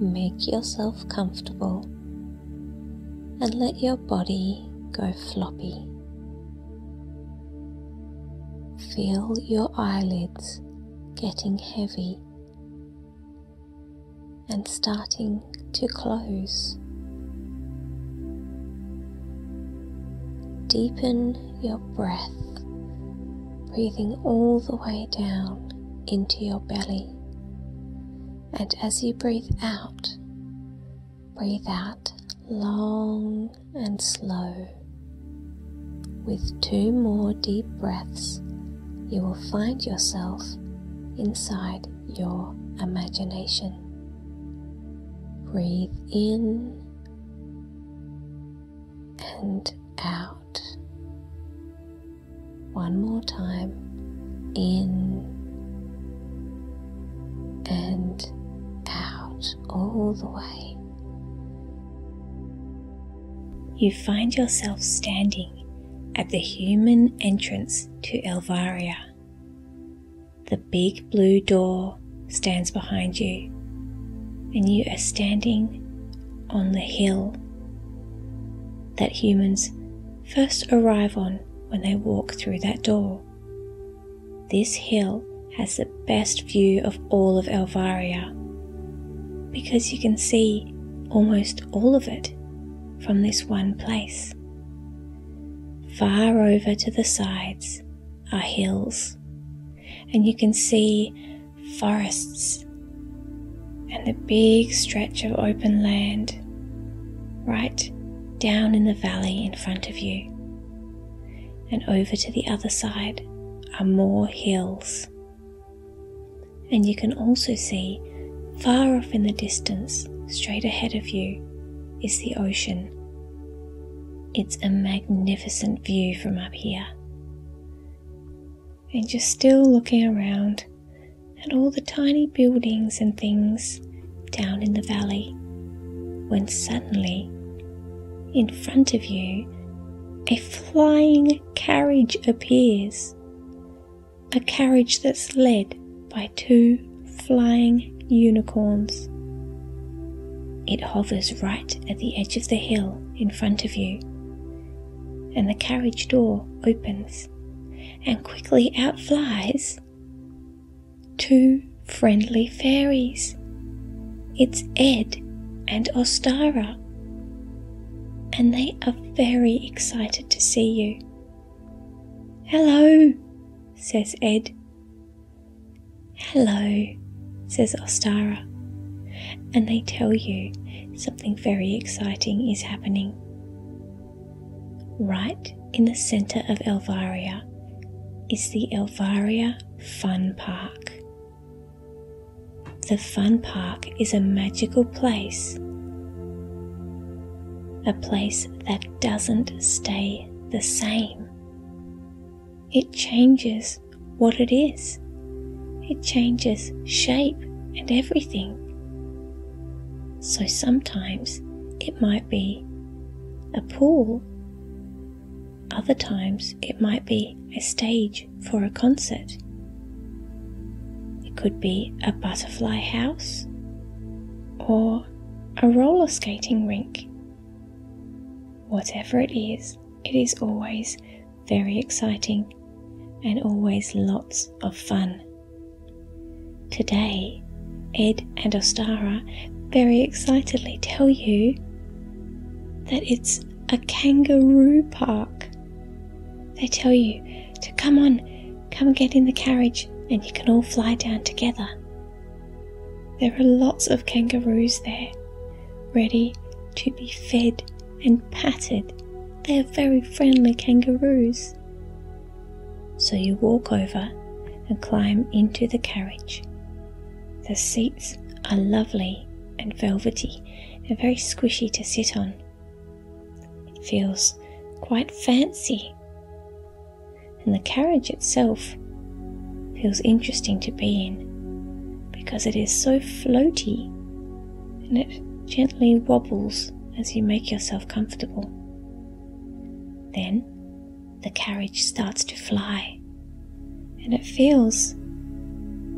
make yourself comfortable and let your body go floppy. Feel your eyelids getting heavy and starting to close. Deepen your breath, breathing all the way down into your belly. And as you breathe out long and slow. With 2 more deep breaths, you will find yourself inside your imagination. Breathe in and out. One more time. In and out, all the way. You find yourself standing at the human entrance to Elvaria. The big blue door stands behind you, and you are standing on the hill that humans first arrive on when they walk through that door. This hill has the best view of all of Elvaria because you can see almost all of it from this one place. Far over to the sides are hills, and you can see forests and a big stretch of open land right down in the valley in front of you. And over to the other side are more hills. And you can also see far off in the distance, straight ahead of you, is the ocean. It's a magnificent view from up here. And you're still looking around at all the tiny buildings and things down in the valley, when suddenly, in front of you, a flying carriage appears. A carriage that's led by 2 flying unicorns. It hovers right at the edge of the hill in front of you, and the carriage door opens, and quickly out flies 2 friendly fairies. It's Ed and Ostara, and they are very excited to see you. "Hello," says Ed. "Hello," says Ostara, and they tell you something very exciting is happening. Right in the centre of Elvaria is the Elvaria Fun Park. The Fun Park is a magical place, a place that doesn't stay the same. It changes what it is. It changes shape and everything. So sometimes it might be a pool. Other times it might be a stage for a concert. It could be a butterfly house or a roller skating rink. Whatever it is always very exciting and always lots of fun. Today, Ed and Ostara very excitedly tell you that it's a kangaroo park. They tell you to come and get in the carriage and you can all fly down together. There are lots of kangaroos there, ready to be fed and patted. They are very friendly kangaroos. So you walk over and climb into the carriage. The seats are lovely and velvety and very squishy to sit on. It feels quite fancy. And the carriage itself feels interesting to be in because it is so floaty and it gently wobbles as you make yourself comfortable. Then the carriage starts to fly, and it feels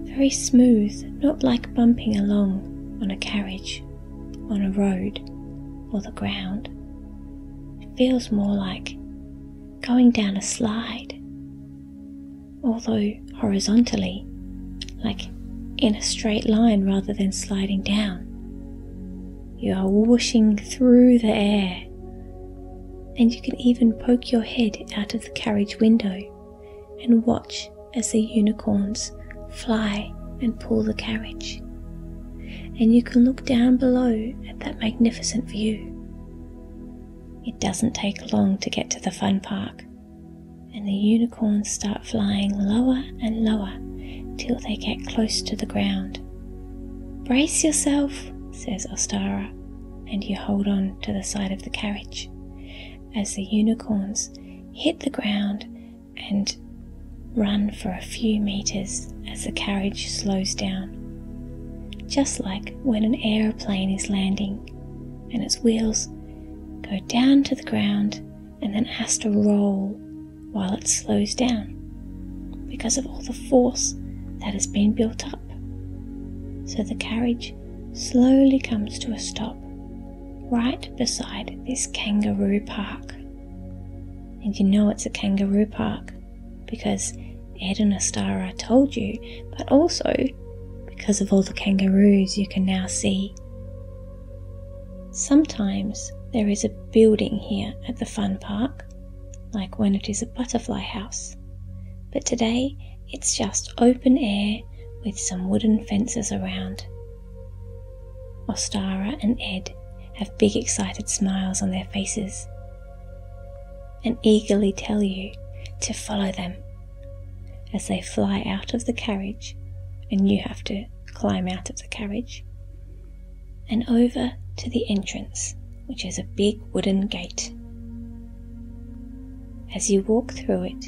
very smooth, not like bumping along on a carriage on a road or the ground. It feels more like going down a slide, although horizontally, like in a straight line rather than sliding down. You are whooshing through the air, and you can even poke your head out of the carriage window and watch as the unicorns fly and pull the carriage. And you can look down below at that magnificent view. It doesn't take long to get to the fun park, and the unicorns start flying lower and lower till they get close to the ground. "Brace yourself," says Ostara, and you hold on to the side of the carriage as the unicorns hit the ground and run for a few meters as the carriage slows down. Just like when an aeroplane is landing and its wheels go down to the ground and then has to roll while it slows down because of all the force that has been built up. So the carriage slowly comes to a stop right beside this kangaroo park. And you know it's a kangaroo park because Ed and Ostara told you, but also because of all the kangaroos you can now see. Sometimes there is a building here at the fun park, like when it is a butterfly house, but today it's just open air with some wooden fences around. Ostara and Ed have big excited smiles on their faces and eagerly tell you to follow them as they fly out of the carriage, and you have to climb out of the carriage and over to the entrance, which is a big wooden gate. As you walk through it,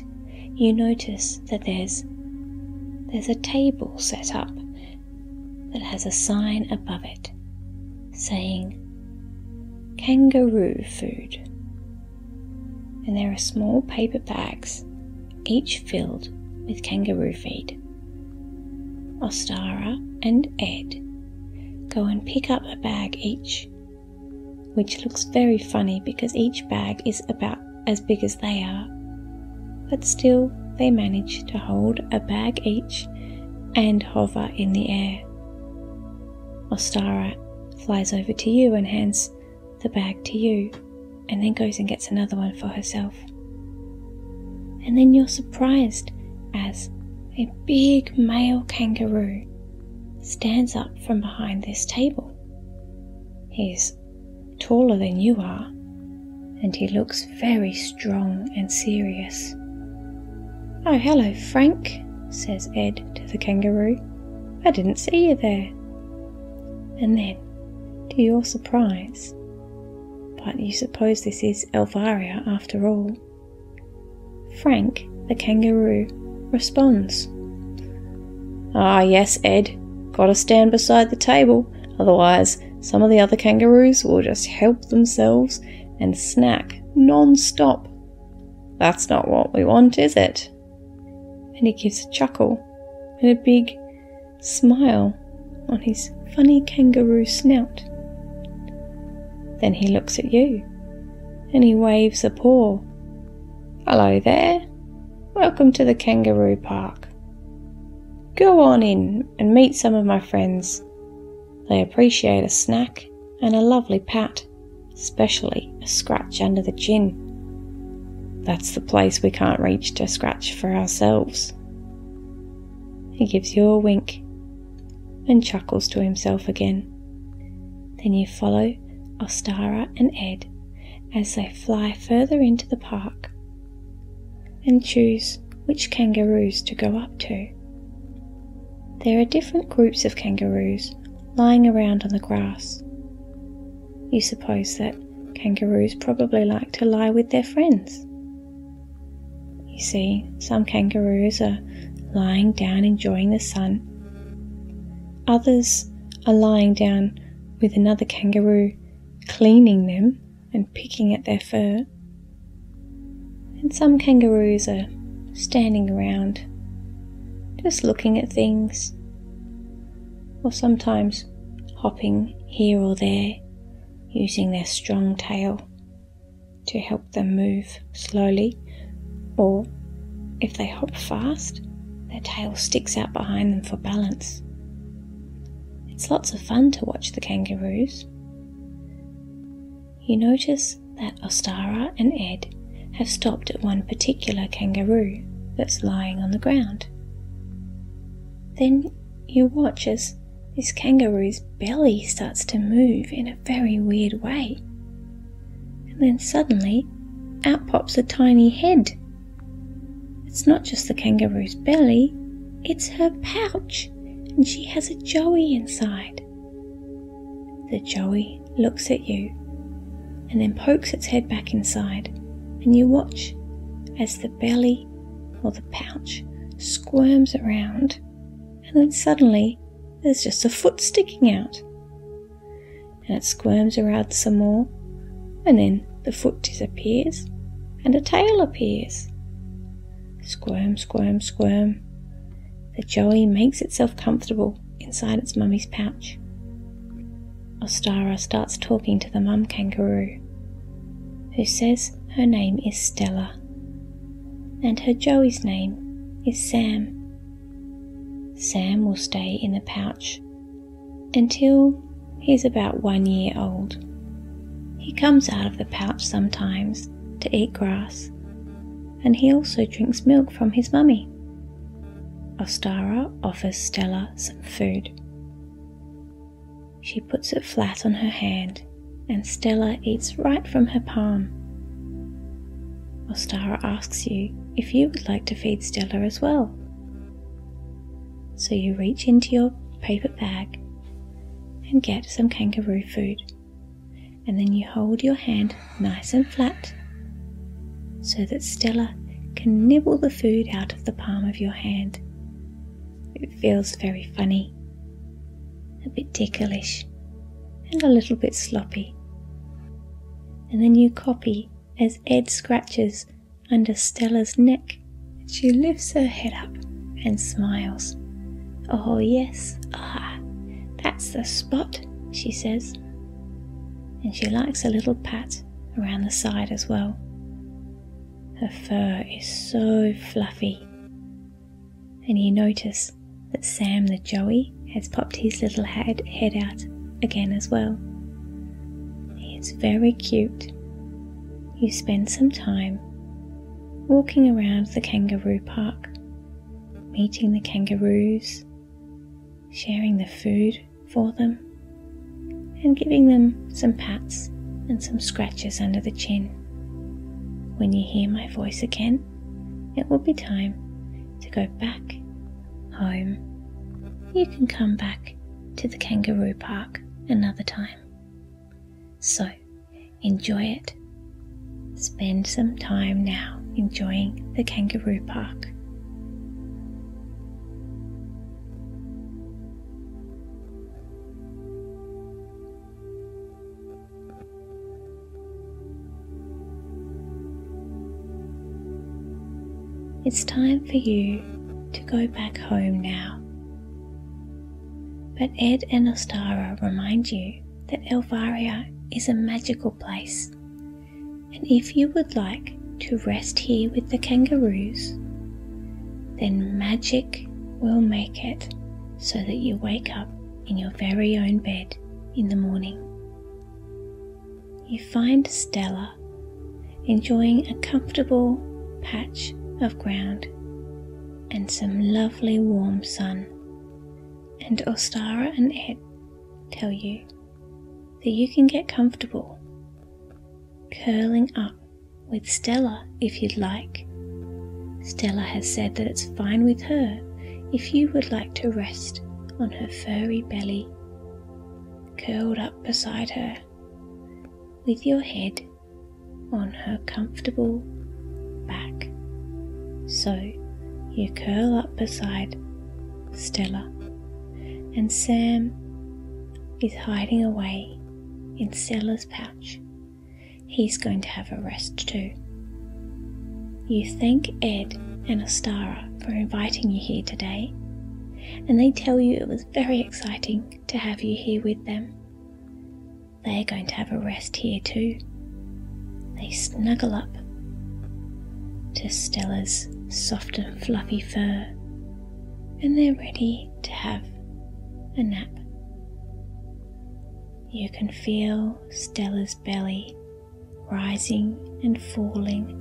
you notice that there's a table set up that has a sign above it saying kangaroo food, and there are small paper bags, each filled with kangaroo feed. Ostara and Ed go and pick up a bag each, which looks very funny because each bag is about as big as they are, but still they manage to hold a bag each and hover in the air. Ostara flies over to you and hands the bag to you, and then goes and gets another one for herself. And then you're surprised as a big male kangaroo stands up from behind this table. He's taller than you are, and he looks very strong and serious. "Oh, hello, Frank," says Ed to the kangaroo. "I didn't see you there." And then, to your surprise, but you suppose this is Elvaria after all, Frank, the kangaroo, responds. "Ah, yes, Ed. Gotta stand beside the table, otherwise some of the other kangaroos will just help themselves and snack non-stop. That's not what we want, is it?" And he gives a chuckle and a big smile on his funny kangaroo snout. Then he looks at you and he waves a paw. "Hello there. Welcome to the kangaroo park. Go on in and meet some of my friends. They appreciate a snack and a lovely pat, especially a scratch under the chin. That's the place we can't reach to scratch for ourselves." He gives you a wink and chuckles to himself again. Then you follow Ostara and Ed as they fly further into the park and choose which kangaroos to go up to. There are different groups of kangaroos lying around on the grass. You suppose that kangaroos probably like to lie with their friends. You see, some kangaroos are lying down enjoying the sun. Others are lying down with another kangaroo, cleaning them and picking at their fur. And some kangaroos are standing around, just looking at things, or sometimes hopping here or there using their strong tail to help them move slowly, or if they hop fast, their tail sticks out behind them for balance. It's lots of fun to watch the kangaroos. You notice that Ostara and Ed have stopped at one particular kangaroo that's lying on the ground. Then you watch as this kangaroo's belly starts to move in a very weird way. And then suddenly, out pops a tiny head. It's not just the kangaroo's belly, it's her pouch, and she has a joey inside. The joey looks at you and then pokes its head back inside, and you watch as the belly or the pouch squirms around, and then suddenly there's just a foot sticking out, and it squirms around some more, and then the foot disappears and a tail appears. Squirm, squirm, squirm. The joey makes itself comfortable inside its mummy's pouch. Ostara starts talking to the mum kangaroo, who says her name is Stella, and her joey's name is Sam. Sam will stay in the pouch until he's about 1 year old. He comes out of the pouch sometimes to eat grass, and he also drinks milk from his mummy. Ostara offers Stella some food. She puts it flat on her hand, and Stella eats right from her palm. Ostara asks you if you would like to feed Stella as well. So you reach into your paper bag and get some kangaroo food, and then you hold your hand nice and flat so that Stella can nibble the food out of the palm of your hand. It feels very funny, a bit ticklish, and a little bit sloppy. And then you copy as Ed scratches under Stella's neck, and she lifts her head up and smiles. "Oh yes, that's the spot," she says. And she likes a little pat around the side as well. Her fur is so fluffy. And you notice that Sam the joey has popped his little head out again as well. It's very cute. You spend some time walking around the kangaroo park, meeting the kangaroos, sharing the food for them, and giving them some pats and some scratches under the chin. When you hear my voice again, it will be time to go back home. You can come back to the kangaroo park another time. So, enjoy it. Spend some time now enjoying the kangaroo park. It's time for you to go back home now. But Ed and Ostara remind you that Elvaria is a magical place, and if you would like to rest here with the kangaroos, then magic will make it so that you wake up in your very own bed in the morning. You find Stella enjoying a comfortable patch of ground and some lovely warm sun, and Ostara and Ed tell you that you can get comfortable curling up with Stella if you'd like. Stella has said that it's fine with her if you would like to rest on her furry belly, curled up beside her, with your head on her comfortable back. So you curl up beside Stella, and Sam is hiding away in Stella's pouch. He's going to have a rest too. You thank Ed and Ostara for inviting you here today, and they tell you it was very exciting to have you here with them. they're going to have a rest here too. They snuggle up to Stella's soft and fluffy fur, and they're ready to have a nap. You can feel Stella's belly rising and falling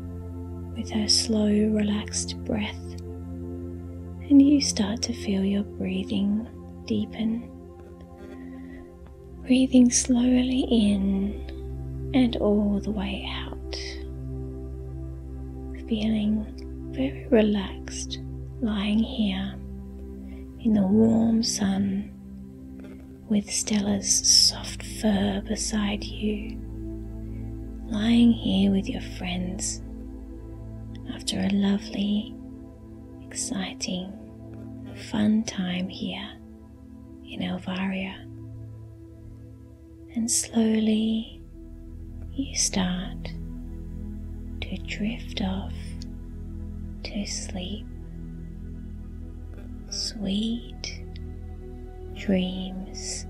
with her slow, relaxed breath, and you start to feel your breathing deepen, breathing slowly in and all the way out, feeling very relaxed lying here in the warm sun with Stella's soft fur beside you, lying here with your friends after a lovely, exciting, fun time here in Elvaria. And slowly you start to drift off to sleep. Sweet dreams